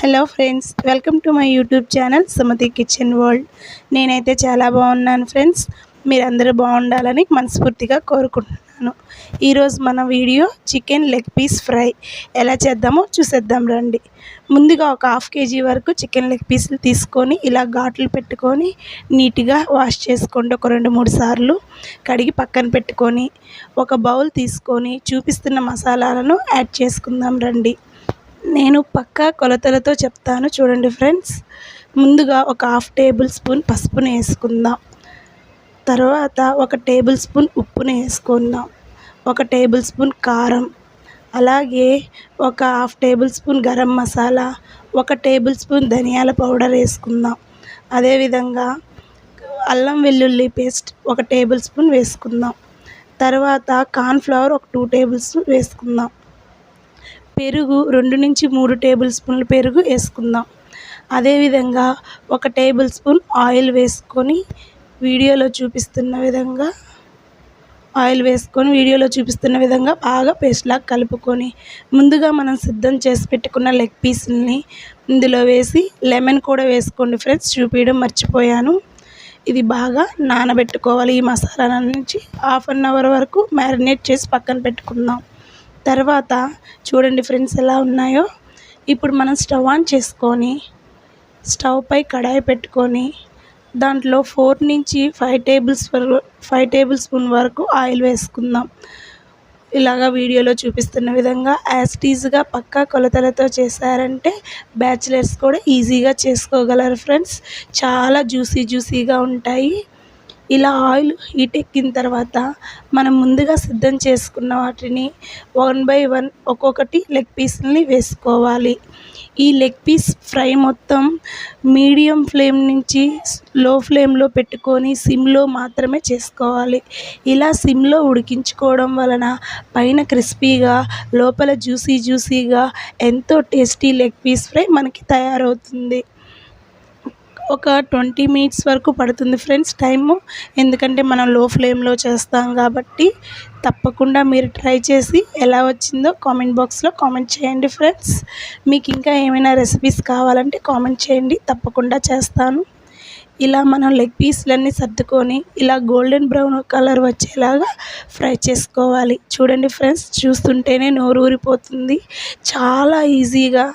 Hello friends, welcome to my YouTube channel Sumathi kitchen world. నేనైతే చాలా బాగున్నాను ఫ్రెండ్స్. మీరందరూ బాగుండాలని మనస్ఫూర్తిగా కోరుకుంటున్నాను. ఈరోజు మన video chicken leg piece fry ఎలా చేద్దామో చూసేద్దాం రండి. ముందుగా ఒక హాఫ్ కేజీ వరకు చికెన్ లెగ్ పీసులు తీసుకొని ఇలా ఘాట్లు పెట్టుకొని నీట్గా వాష్ చేసుకోండి. ఒక 2-3 సార్లు కడిగి పక్కన పెట్టుకొని ఒక బౌల్ తీసుకొని చూపిస్తున్న మసాలాలను యాడ్ చేసుకుందాం రండి. నేను పక్కా కొలతలతో చెప్తాను చూడండి ఫ్రెండ్స్. ముందుగా ఒక 1/2 టేబుల్ స్పూన్ పసుపుని వేసుకుందాం. తర్వాత 1 టేబుల్ స్పూన్ ఉప్పుని వేసుకుందాం. 1 టేబుల్ స్పూన్ కారం, అలాగే ఒక 1/2 table spoon garam masala, 1 table spoon ధనియాల పౌడర్ వేసుకుందాం. అదేవిధంగా అల్లం వెల్లుల్లి పేస్ట్ 1 టేబుల్ స్పూన్ వేసుకుందాం. తర్వాత కార్న్ఫ్లవర్ ఒక 2 టేబుల్ స్పూన్ వేసుకుందాం. పెరుగు 2-3 టేబుల్ స్పూన్లు పెరుగు వేసుకుందాం. అదేవిధంగా 1 టేబుల్ స్పూన్ ఆయిల్ వేసుకొని వీడియోలో చూపిస్తున్న విధంగా బాగా పేస్ట్లాగా కలుపుకొని ముందుగా మనం సిద్ధం చేసి పెట్టుకున్న లెగ్ పీసుల్ని ఇందులో వేసి లెమన్ కూడా వేసుకోండి ఫ్రెండ్స్, చూపించడం మర్చిపోయాను. ఇది బాగా నానబెట్టుకోవాలి. ఈ మసాలా నుంచి 1/2 అవర్ వరకు మ్యారినేట్ చేసి పక్కన పెట్టుకుందాం. తర్వాత చూడండి ఫ్రెండ్స్ ఎలా ఉన్నాయో. ఇప్పుడు మనం స్టవ్ ఆన్ చేసుకొని స్టవ్ పై కడాయి పెట్టుకొని దాంట్లో 4-5 టేబుల్ స్పూన్ వరకు ఆయిల్ వేసుకుందాం. ఇలాగా వీడియోలో చూపిస్తున్న విధంగా యాజ్ ఇట్ ఈజ్గా పక్కా కొలతలతో చేశారంటే బ్యాచిలర్స్ కూడా ఈజీగా చేసుకోగలరు ఫ్రెండ్స్. చాలా జ్యూసీగా ఉంటాయి. ఇలా ఆయిల్ హీట్ ఎక్కిన తర్వాత మనం ముందుగా సిద్ధం చేసుకున్న వాటిని 1 బై 1 ఒక్కొక్కటి లెగ్ పీస్ని వేసుకోవాలి. ఈ లెగ్ పీస్ ఫ్రై మొత్తం మీడియం ఫ్లేమ్ నుంచి లో ఫ్లేమ్లో పెట్టుకొని సిమ్లో మాత్రమే చేసుకోవాలి. ఇలా సిమ్లో ఉడికించుకోవడం వలన పైన క్రిస్పీగా లోపల జ్యూసీగా ఎంతో టేస్టీ లెగ్ పీస్ ఫ్రై మనకి తయారవుతుంది. ఒక 20 మినిట్స్ వరకు పడుతుంది ఫ్రెండ్స్ టైము. ఎందుకంటే మనం లో ఫ్లేమ్లో చేస్తాం కాబట్టి. తప్పకుండా మీరు ట్రై చేసి ఎలా వచ్చిందో కామెంట్ బాక్స్లో కామెంట్ చేయండి ఫ్రెండ్స్. మీకు ఇంకా ఏమైనా రెసిపీస్ కావాలంటే కామెంట్ చేయండి, తప్పకుండా చేస్తాను. ఇలా మనం లెగ్ పీస్లన్నీ సర్దుకొని ఇలా గోల్డెన్ బ్రౌన్ కలర్ వచ్చేలాగా ఫ్రై చేసుకోవాలి. చూడండి ఫ్రెండ్స్, చూస్తుంటేనే నోరు ఊరిపోతుంది. చాలా ఈజీగా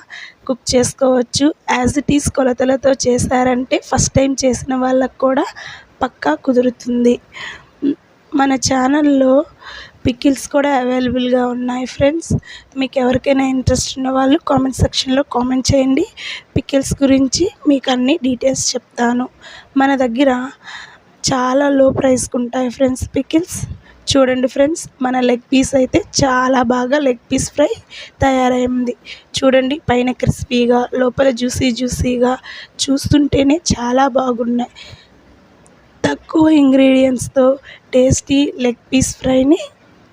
కుక్ చేసుకోవచ్చు. యాజ్ ఇట్ ఈజ్ కొలతలతో చేశారంటే ఫస్ట్ టైం చేసిన వాళ్ళకు కూడా పక్కా కుదురుతుంది. మన ఛానల్లో పికిల్స్ కూడా అవైలబుల్గా ఉన్నాయి ఫ్రెండ్స్. మీకు ఎవరికైనా ఇంట్రెస్ట్ ఉన్న వాళ్ళు కామెంట్ సెక్షన్లో కామెంట్ చేయండి. పికిల్స్ గురించి మీకు అన్ని డీటెయిల్స్ చెప్తాను. మన దగ్గర చాలా లో ప్రైస్కి ఉంటాయి ఫ్రెండ్స్ పికిల్స్. చూడండి ఫ్రెండ్స్, మన లెగ్ పీస్ అయితే చాలా బాగా లెగ్ పీస్ ఫ్రై తయారైంది. చూడండి, పైన క్రిస్పీగా లోపల జ్యూసీగా చూస్తుంటేనే చాలా బాగున్నాయి. తక్కువ ఇంగ్రీడియంట్స్తో టేస్టీ లెగ్ పీస్ ఫ్రైని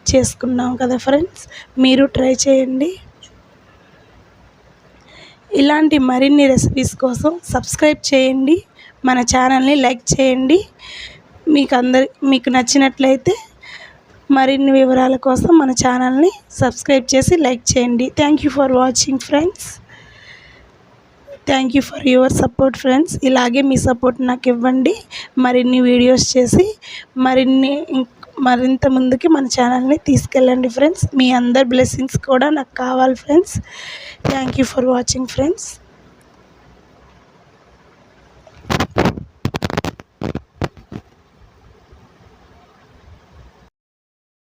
చేసుకున్నాం కదా ఫ్రెండ్స్. మీరు ట్రై చేయండి. ఇలాంటి మరిన్ని రెసిపీస్ కోసం సబ్స్క్రైబ్ చేయండి. మన ఛానల్ని లైక్ చేయండి. మీకు నచ్చినట్లయితే మరిన్ని వివరాల కోసం మన ఛానల్ని సబ్స్క్రైబ్ చేసి లైక్ చేయండి. Thank you for watching friends. Thank you for your support friends. ఇలాగే మీ సపోర్ట్ నాకు ఇవ్వండి. మరిన్ని వీడియోస్ చేసి మరింత ముందుకి మన ఛానల్ని తీసుకెళ్ళండి ఫ్రెండ్స్. మీ అందరి బ్లెస్సింగ్స్ కూడా నాకు కావాలి friends. Thank you for watching friends.